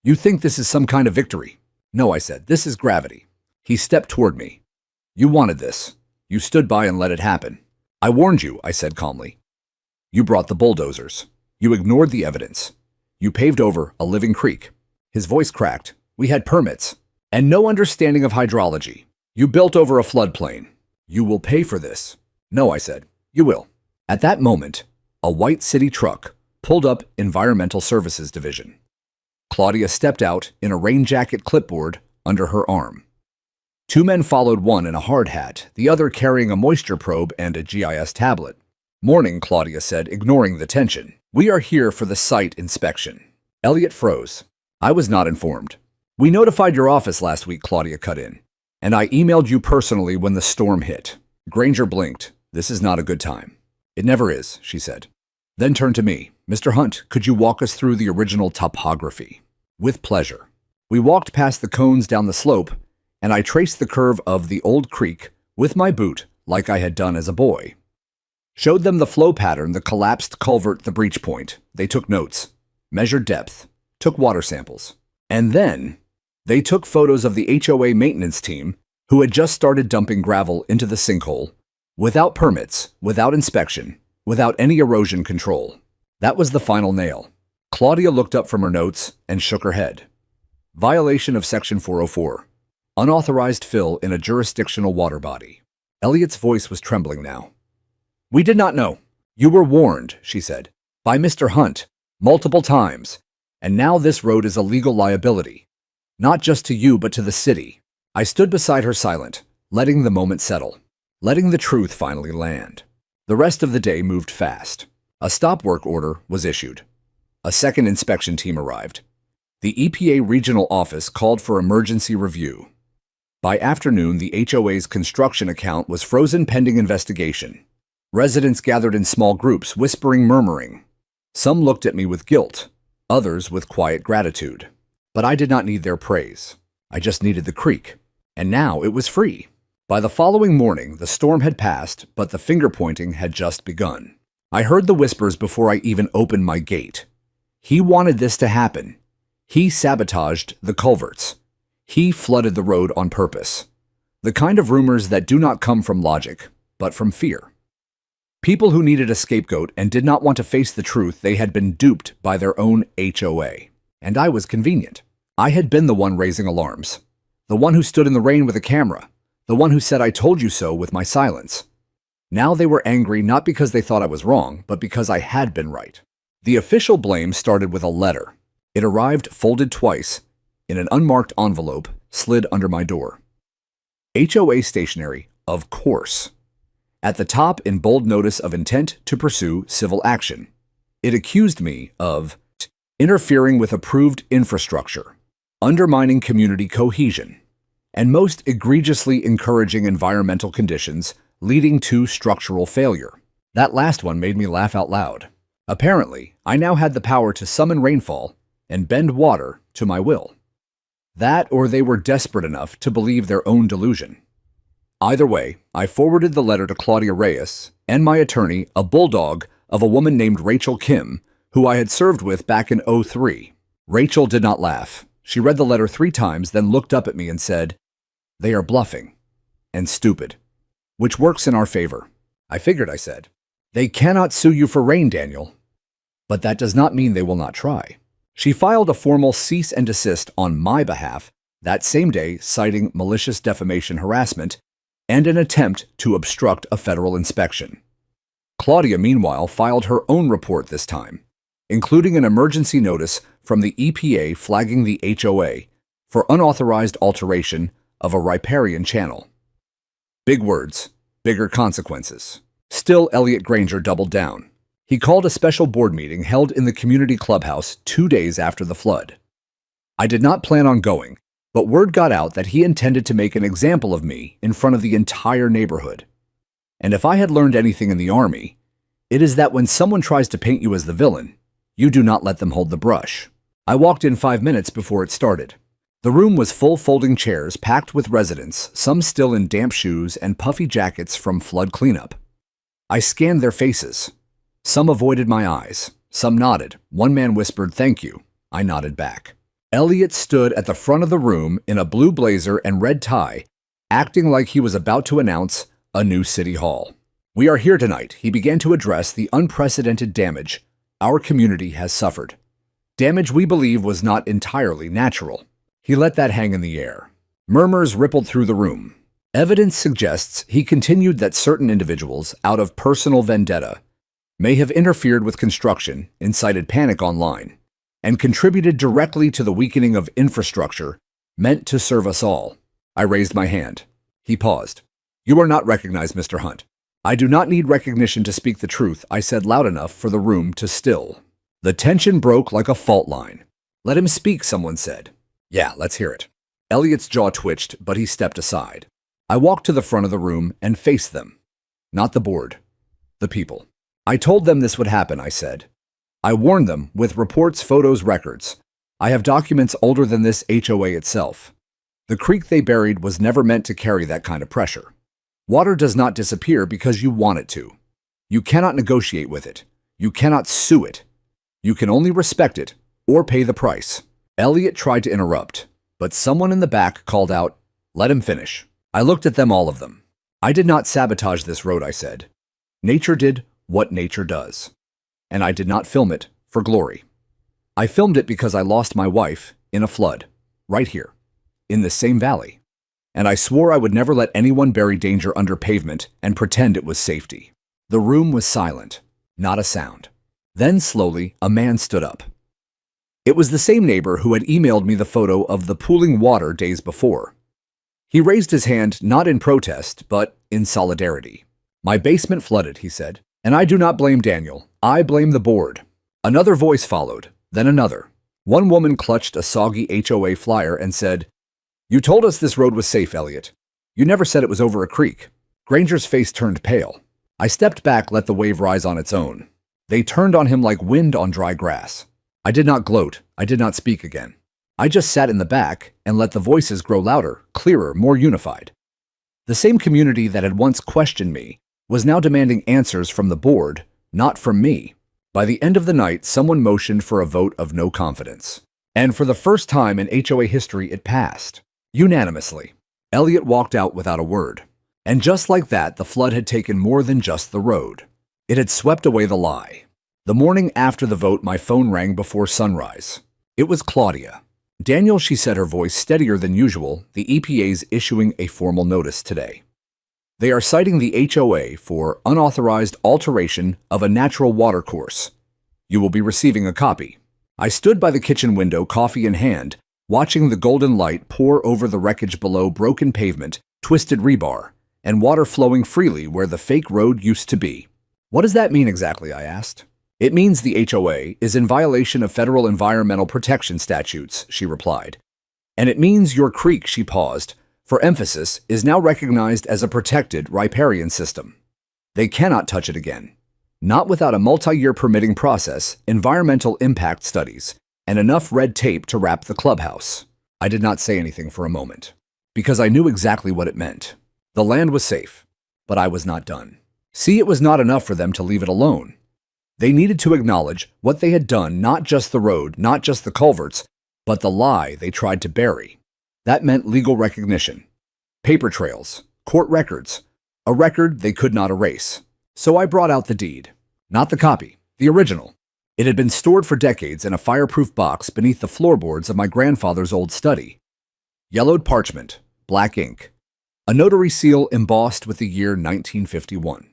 "You think this is some kind of victory?" "No," I said. "This is gravity." He stepped toward me. "You wanted this. You stood by and let it happen." "I warned you," I said calmly. "You brought the bulldozers. You ignored the evidence. You paved over a living creek." His voice cracked. "We had permits and no understanding of hydrology. You built over a floodplain. You will pay for this." "No," I said. "You will." At that moment, a white city truck pulled up, Environmental Services Division. Claudia stepped out in a rain jacket, clipboard under her arm. 2 men followed, one in a hard hat, the other carrying a moisture probe and a GIS tablet. "Morning," Claudia said, ignoring the tension. "We are here for the site inspection." Elliot froze. "I was not informed." "We notified your office last week," Claudia cut in. "And I emailed you personally when the storm hit." Granger blinked. "This is not a good time." "It never is," she said. Then turned to me. "Mr. Hunt, could you walk us through the original topography?" "With pleasure." We walked past the cones down the slope, and I traced the curve of the old creek with my boot like I had done as a boy. Showed them the flow pattern, the collapsed culvert, the breach point. They took notes, measured depth, took water samples. And then they took photos of the HOA maintenance team who had just started dumping gravel into the sinkhole, without permits, without inspection, without any erosion control. That was the final nail. Claudia looked up from her notes and shook her head. Violation of Section 404. Unauthorized fill in a jurisdictional water body. Elliot's voice was trembling now. "We did not know. You were warned," she said, "by Mr. Hunt, multiple times, and now this road is a legal liability. Not just to you, but to the city." I stood beside her silent, letting the moment settle, letting the truth finally land. The rest of the day moved fast. A stop work order was issued. A second inspection team arrived. The EPA regional office called for emergency review. By afternoon, the HOA's construction account was frozen pending investigation. Residents gathered in small groups, whispering, murmuring. Some looked at me with guilt, others with quiet gratitude. But I did not need their praise. I just needed the creek. And now it was free. By the following morning, the storm had passed, but the finger-pointing had just begun. I heard the whispers before I even opened my gate. He wanted this to happen. He sabotaged the culverts. He flooded the road on purpose. The kind of rumors that do not come from logic, but from fear. People who needed a scapegoat and did not want to face the truth they had been duped by their own HOA. And I was convenient. I had been the one raising alarms. The one who stood in the rain with a camera. The one who said "I told you so" with my silence. Now they were angry not because they thought I was wrong, but because I had been right. The official blame started with a letter. It arrived folded twice, in an unmarked envelope, slid under my door. HOA stationery, of course. At the top, in bold, notice of intent to pursue civil action. It accused me of interfering with approved infrastructure, undermining community cohesion, and most egregiously encouraging environmental conditions leading to structural failure. That last one made me laugh out loud. Apparently, I now had the power to summon rainfall and bend water to my will. That, or they were desperate enough to believe their own delusion. Either way, I forwarded the letter to Claudia Reyes and my attorney, a bulldog of a woman named Rachel Kim, who I had served with back in '03. Rachel did not laugh. She read the letter 3 times, then looked up at me and said, "They are bluffing and stupid," which works in our favor. I figured, I said. "They cannot sue you for rain, Daniel. But that does not mean they will not try." She filed a formal cease and desist on my behalf that same day, citing malicious defamation harassment and an attempt to obstruct a federal inspection. Claudia, meanwhile, filed her own report this time, including an emergency notice from the EPA flagging the HOA for unauthorized alteration of a riparian channel. Big words, bigger consequences. Still, Elliot Granger doubled down. He called a special board meeting held in the community clubhouse 2 days after the flood. I did not plan on going, but word got out that he intended to make an example of me in front of the entire neighborhood. And if I had learned anything in the Army, it is that when someone tries to paint you as the villain, you do not let them hold the brush. I walked in 5 minutes before it started. The room was full folding chairs packed with residents, some still in damp shoes and puffy jackets from flood cleanup. I scanned their faces. Some avoided my eyes. Some nodded. One man whispered, "Thank you." I nodded back. Elliot stood at the front of the room in a blue blazer and red tie, acting like he was about to announce a new city hall. "We are here tonight," he began to address the unprecedented damage our community has suffered. Damage we believe was not entirely natural. He let that hang in the air. Murmurs rippled through the room. Evidence suggests, he continued, that certain individuals, out of personal vendetta, may have interfered with construction, incited panic online, and contributed directly to the weakening of infrastructure meant to serve us all. I raised my hand. He paused. "You are not recognized, Mr. Hunt." "I do not need recognition to speak the truth," I said loud enough for the room to still. The tension broke like a fault line. "Let him speak," someone said. "Yeah, let's hear it." Elliot's jaw twitched, but he stepped aside. I walked to the front of the room and faced them. Not the board. The people. "I told them this would happen," I said. "I warned them with reports, photos, records. I have documents older than this HOA itself. The creek they buried was never meant to carry that kind of pressure. Water does not disappear because you want it to. You cannot negotiate with it. You cannot sue it. You can only respect it or pay the price." Elliot tried to interrupt, but someone in the back called out, "Let him finish." I looked at them, all of them. "I did not sabotage this road," I said. "Nature did what nature does. And I did not film it for glory. I filmed it because I lost my wife in a flood, right here, in the same valley. And I swore I would never let anyone bury danger under pavement and pretend it was safety." The room was silent, not a sound. Then slowly, a man stood up. It was the same neighbor who had emailed me the photo of the pooling water days before. He raised his hand not in protest, but in solidarity. "My basement flooded," he said, "and I do not blame Daniel. I blame the board." Another voice followed, then another. One woman clutched a soggy HOA flyer and said, "You told us this road was safe, Elliot. You never said it was over a creek." Granger's face turned pale. I stepped back, let the wave rise on its own. They turned on him like wind on dry grass. I did not gloat. I did not speak again. I just sat in the back and let the voices grow louder, clearer, more unified. The same community that had once questioned me was now demanding answers from the board, not from me. By the end of the night, someone motioned for a vote of no confidence. And for the first time in HOA history, it passed. Unanimously. Elliot walked out without a word. And just like that, the flood had taken more than just the road. It had swept away the lie. The morning after the vote, my phone rang before sunrise. It was Claudia. "Daniel," she said, her voice steadier than usual, "the EPA's issuing a formal notice today. They are citing the HOA for unauthorized alteration of a natural water course. You will be receiving a copy." I stood by the kitchen window, coffee in hand, watching the golden light pour over the wreckage below, broken pavement, twisted rebar, and water flowing freely where the fake road used to be. "What does that mean exactly?" I asked. "It means the HOA is in violation of federal environmental protection statutes," she replied. "And it means your creek," she paused, for emphasis, "is now recognized as a protected riparian system. They cannot touch it again. Not without a multi-year permitting process, environmental impact studies, and enough red tape to wrap the clubhouse." I did not say anything for a moment, because I knew exactly what it meant. The land was safe, but I was not done. See, it was not enough for them to leave it alone. They needed to acknowledge what they had done, not just the road, not just the culverts, but the lie they tried to bury. That meant legal recognition, paper trails, court records, a record they could not erase. So I brought out the deed. Not the copy, the original. It had been stored for decades in a fireproof box beneath the floorboards of my grandfather's old study. Yellowed parchment, black ink, a notary seal embossed with the year 1951.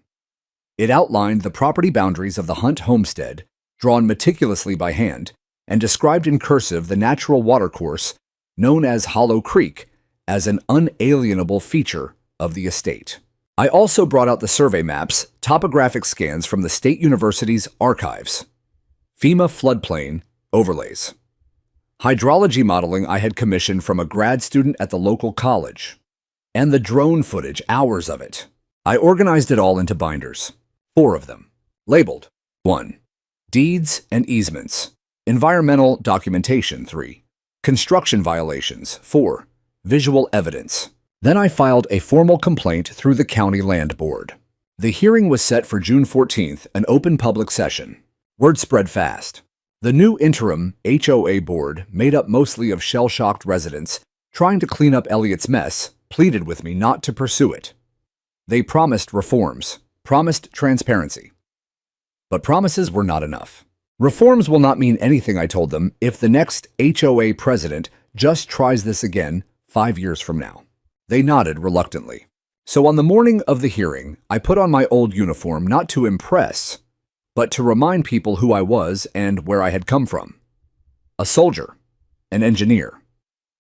It outlined the property boundaries of the Hunt homestead, drawn meticulously by hand, and described in cursive the natural watercourse known as Hollow Creek as an unalienable feature of the estate. I also brought out the survey maps, topographic scans from the State University's archives, FEMA floodplain overlays, hydrology modeling I had commissioned from a grad student at the local college, and the drone footage, hours of it. I organized it all into binders, 4 of them, labeled 1. Deeds and easements, environmental documentation 3, construction violations 4, visual evidence. Then I filed a formal complaint through the County Land Board. The hearing was set for June 14th, an open public session. Word spread fast. The new interim HOA board, made up mostly of shell-shocked residents trying to clean up Elliot's mess, pleaded with me not to pursue it. They promised reforms, promised transparency. But promises were not enough. Reforms will not mean anything, I told them, if the next HOA president just tries this again 5 years from now. They nodded reluctantly. So on the morning of the hearing, I put on my old uniform not to impress, but to remind people who I was and where I had come from. A soldier, an engineer,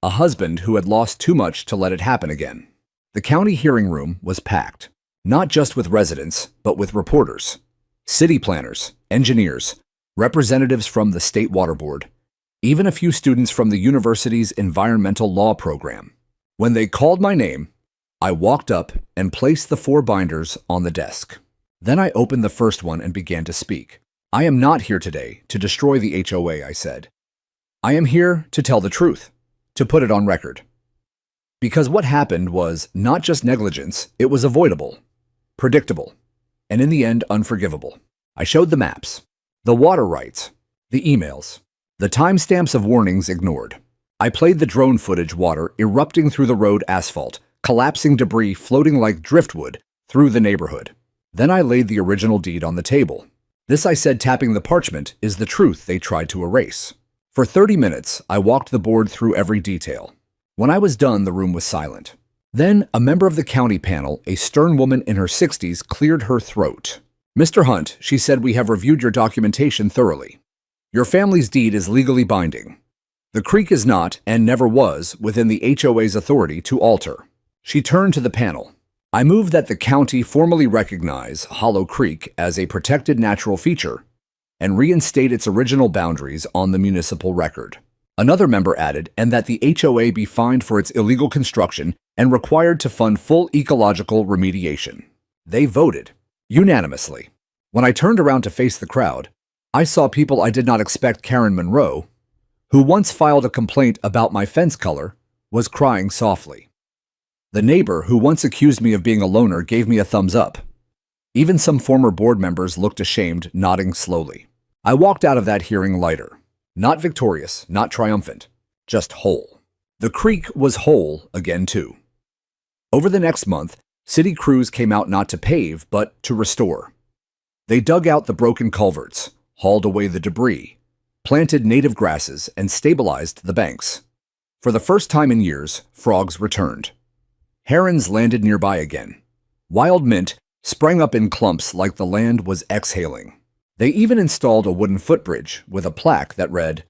a husband who had lost too much to let it happen again. The county hearing room was packed, not just with residents, but with reporters, city planners, engineers, representatives from the State Water Board, even a few students from the university's environmental law program. When they called my name, I walked up and placed the 4 binders on the desk. Then I opened the first one and began to speak. I am not here today to destroy the HOA, I said. I am here to tell the truth, to put it on record. Because what happened was not just negligence, it was avoidable, predictable, and in the end, unforgivable. I showed the maps, the water rights, the emails, the timestamps of warnings ignored. I played the drone footage, water erupting through the road asphalt, collapsing debris floating like driftwood through the neighborhood. Then I laid the original deed on the table. This, I said, tapping the parchment, is the truth they tried to erase. For 30 minutes, I walked the board through every detail. When I was done, the room was silent. Then, a member of the county panel, a stern woman in her 60s, cleared her throat. Mr. Hunt, she said, we have reviewed your documentation thoroughly. Your family's deed is legally binding. The creek is not, and never was, within the HOA's authority to alter. She turned to the panel. I move that the county formally recognize Hollow Creek as a protected natural feature and reinstate its original boundaries on the municipal record. Another member added, and that the HOA be fined for its illegal construction and required to fund full ecological remediation. They voted unanimously. When I turned around to face the crowd, I saw people I did not expect. Karen Monroe, who once filed a complaint about my fence color, was crying softly. The neighbor who once accused me of being a loner gave me a thumbs up. Even some former board members looked ashamed, nodding slowly. I walked out of that hearing lighter. Not victorious, not triumphant, just whole. The creek was whole again, too. Over the next month, city crews came out not to pave, but to restore. They dug out the broken culverts, hauled away the debris, planted native grasses, and stabilized the banks. For the first time in years, frogs returned. Herons landed nearby again. Wild mint sprang up in clumps like the land was exhaling. They even installed a wooden footbridge with a plaque that read,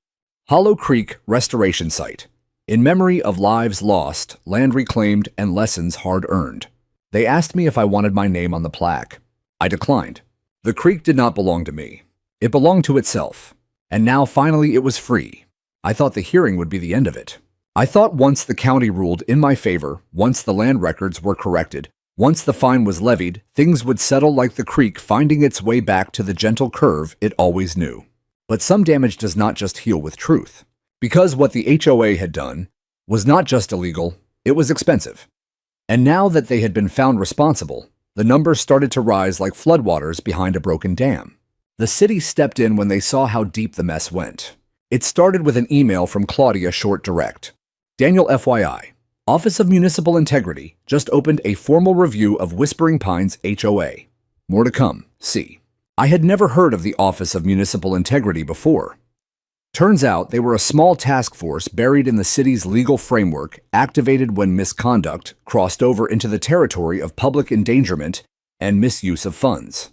Hollow Creek Restoration Site, in memory of lives lost, land reclaimed, and lessons hard-earned. They asked me if I wanted my name on the plaque. I declined. The creek did not belong to me. It belonged to itself. And now finally it was free. I thought the hearing would be the end of it. I thought once the county ruled in my favor, once the land records were corrected, once the fine was levied, things would settle like the creek finding its way back to the gentle curve it always knew. But some damage does not just heal with truth. Because what the HOA had done was not just illegal, it was expensive. And now that they had been found responsible, the numbers started to rise like floodwaters behind a broken dam. The city stepped in when they saw how deep the mess went. It started with an email from Claudia Short Direct. Daniel FYI, Office of Municipal Integrity just opened a formal review of Whispering Pines HOA. More to come, see. I had never heard of the Office of Municipal Integrity before. Turns out they were a small task force buried in the city's legal framework, activated when misconduct crossed over into the territory of public endangerment and misuse of funds.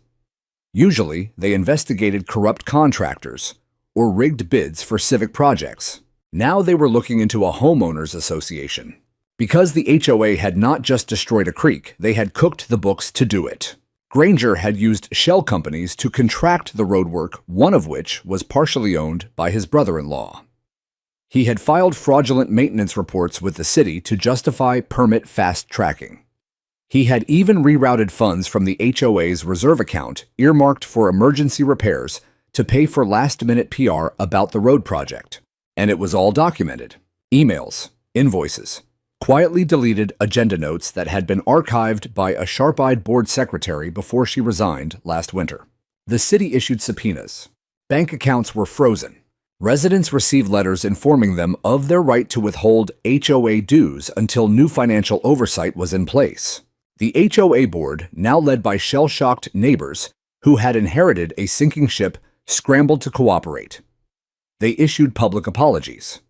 Usually, they investigated corrupt contractors or rigged bids for civic projects. Now they were looking into a homeowners association. Because the HOA had not just destroyed a creek, they had cooked the books to do it. Granger had used shell companies to contract the roadwork, one of which was partially owned by his brother-in-law. He had filed fraudulent maintenance reports with the city to justify permit fast-tracking. He had even rerouted funds from the HOA's reserve account, earmarked for emergency repairs, to pay for last-minute PR about the road project. And it was all documented. Emails, invoices, quietly deleted agenda notes that had been archived by a sharp-eyed board secretary before she resigned last winter. The city issued subpoenas. Bank accounts were frozen. Residents received letters informing them of their right to withhold HOA dues until new financial oversight was in place. The HOA board, now led by shell-shocked neighbors who had inherited a sinking ship, scrambled to cooperate. They issued public apologies,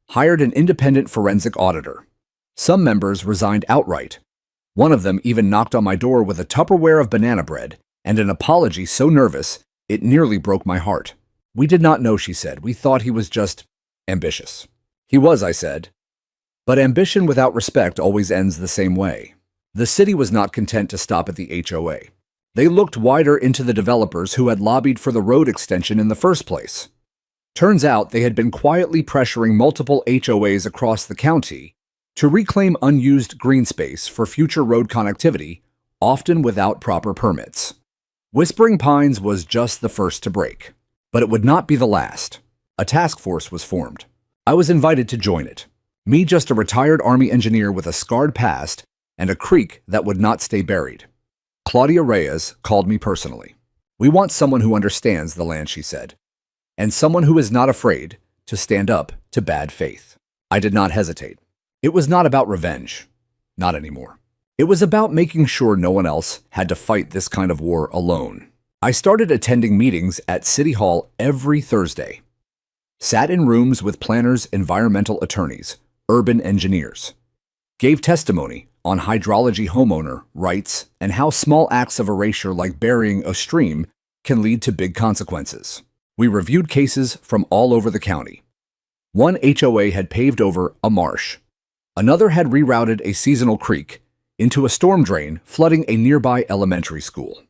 hired an independent forensic auditor. Some members resigned outright. One of them even knocked on my door with a Tupperware of banana bread and an apology so nervous it nearly broke my heart. We did not know, she said. We thought he was just ambitious. He was, I said. But ambition without respect always ends the same way. The city was not content to stop at the HOA. They looked wider into the developers who had lobbied for the road extension in the first place. Turns out they had been quietly pressuring multiple HOAs across the county to reclaim unused green space for future road connectivity, often without proper permits. Whispering Pines was just the first to break. But it would not be the last. A task force was formed. I was invited to join it. Me, just a retired Army engineer with a scarred past and a creek that would not stay buried. Claudia Reyes called me personally. We want someone who understands the land, she said, and someone who is not afraid to stand up to bad faith. I did not hesitate. It was not about revenge. Not anymore. It was about making sure no one else had to fight this kind of war alone. I started attending meetings at City Hall every Thursday. Sat in rooms with planners, environmental attorneys, urban engineers. Gave testimony on hydrology homeowner rights and how small acts of erasure like burying a stream can lead to big consequences. We reviewed cases from all over the county. One HOA had paved over a marsh. Another had rerouted a seasonal creek into a storm drain, flooding a nearby elementary school.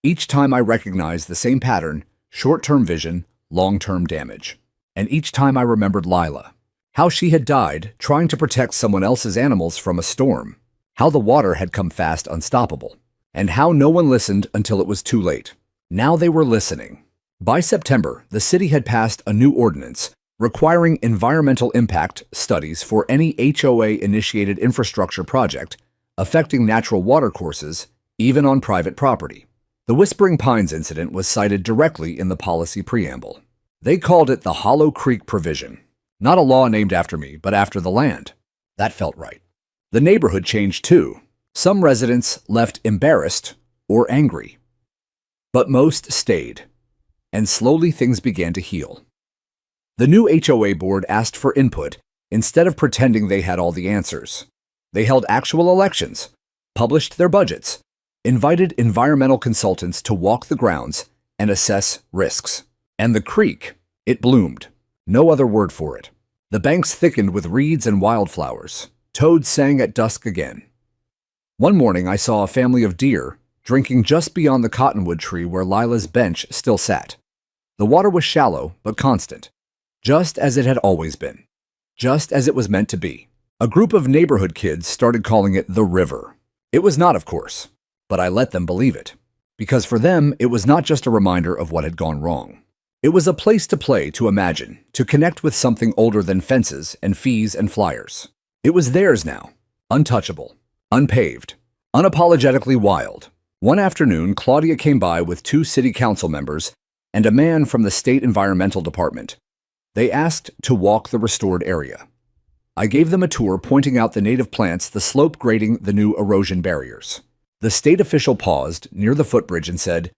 Each time I recognized the same pattern: short-term vision, long-term damage. And each time I remembered Lila, how she had died trying to protect someone else's animals from a storm, how the water had come fast unstoppable, and how no one listened until it was too late. Now they were listening. By September, the city had passed a new ordinance requiring environmental impact studies for any HOA-initiated infrastructure project affecting natural water courses, even on private property. The Whispering Pines incident was cited directly in the policy preamble. They called it the Hollow Creek Provision. Not a law named after me, but after the land. That felt right. The neighborhood changed too. Some residents left embarrassed or angry. But most stayed. And slowly things began to heal. The new HOA board asked for input instead of pretending they had all the answers. They held actual elections, published their budgets, invited environmental consultants to walk the grounds and assess risks. And the creek, it bloomed. No other word for it. The banks thickened with reeds and wildflowers. Toads sang at dusk again. One morning I saw a family of deer drinking just beyond the cottonwood tree where Lila's bench still sat. The water was shallow but constant, just as it had always been, just as it was meant to be. A group of neighborhood kids started calling it the river. It was not, of course, but I let them believe it, because for them it was not just a reminder of what had gone wrong. It was a place to play, to imagine, to connect with something older than fences and fees and flyers. It was theirs now, untouchable. Unpaved. Unapologetically wild. One afternoon, Claudia came by with 2 city council members and a man from the state environmental department. They asked to walk the restored area. I gave them a tour pointing out the native plants, the slope grading, the new erosion barriers. The state official paused near the footbridge and said,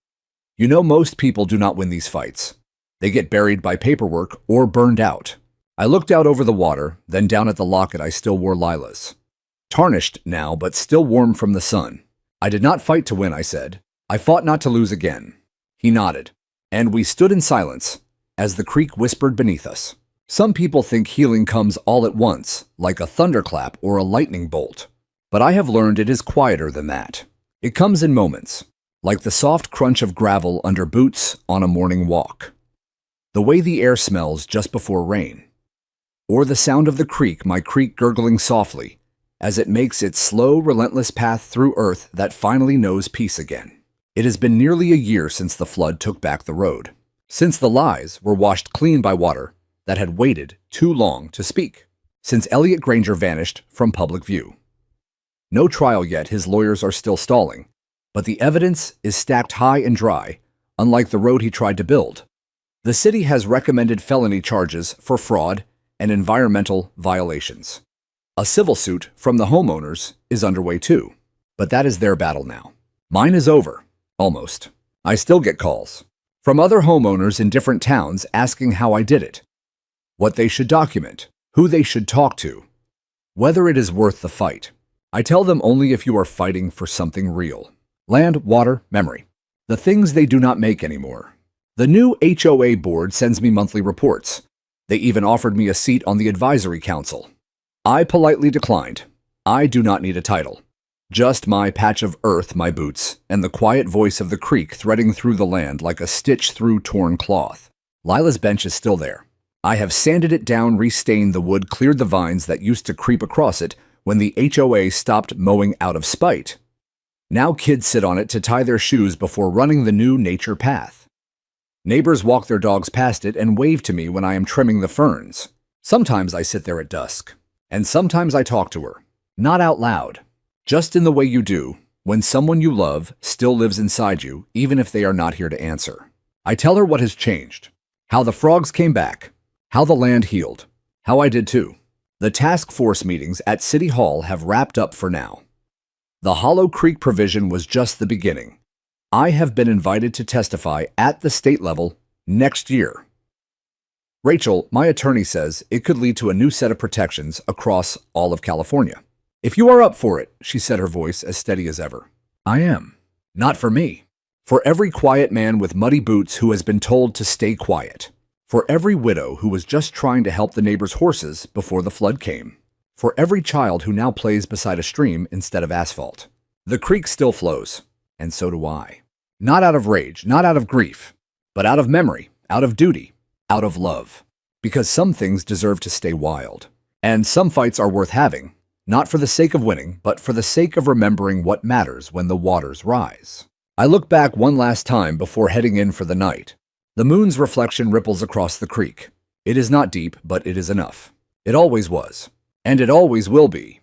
"You know, most people do not win these fights. They get buried by paperwork or burned out." I looked out over the water, then down at the locket I still wore lilas. Tarnished now, but still warm from the sun. "I did not fight to win," I said. "I fought not to lose again." He nodded, and we stood in silence as the creek whispered beneath us. Some people think healing comes all at once, like a thunderclap or a lightning bolt. But I have learned it is quieter than that. It comes in moments, like the soft crunch of gravel under boots on a morning walk, the way the air smells just before rain, or the sound of the creek, my creek gurgling softly as it makes its slow, relentless path through earth that finally knows peace again. It has been nearly a year since the flood took back the road, since the lies were washed clean by water that had waited too long to speak, since Elliot Granger vanished from public view. No trial yet, his lawyers are still stalling, but the evidence is stacked high and dry, unlike the road he tried to build. The city has recommended felony charges for fraud and environmental violations. A civil suit from the homeowners is underway too, but that is their battle now. Mine is over, almost. I still get calls from other homeowners in different towns asking how I did it, what they should document, who they should talk to, whether it is worth the fight. I tell them only if you are fighting for something real. Land, water, memory. The things they do not make anymore. The new HOA board sends me monthly reports. They even offered me a seat on the advisory council. I politely declined. I do not need a title. Just my patch of earth, my boots, and the quiet voice of the creek threading through the land like a stitch through torn cloth. Lila's bench is still there. I have sanded it down, restained the wood, cleared the vines that used to creep across it when the HOA stopped mowing out of spite. Now kids sit on it to tie their shoes before running the new nature path. Neighbors walk their dogs past it and wave to me when I am trimming the ferns. Sometimes I sit there at dusk, and sometimes I talk to her. Not out loud, just in the way you do when someone you love still lives inside you, even if they are not here to answer. I tell her what has changed, how the frogs came back, how the land healed, how I did too. The task force meetings at City Hall have wrapped up for now. The Hollow Creek provision was just the beginning. I have been invited to testify at the state level next year. Rachel, my attorney, says it could lead to a new set of protections across all of California. "If you are up for it," she said, her voice as steady as ever. "I am. Not for me. For every quiet man with muddy boots who has been told to stay quiet. For every widow who was just trying to help the neighbor's horses before the flood came. For every child who now plays beside a stream instead of asphalt. The creek still flows, and so do I. Not out of rage, not out of grief, but out of memory, out of duty, out of love. Because some things deserve to stay wild. And some fights are worth having, not for the sake of winning, but for the sake of remembering what matters when the waters rise." I look back one last time before heading in for the night. The moon's reflection ripples across the creek. It is not deep, but it is enough. It always was, and it always will be.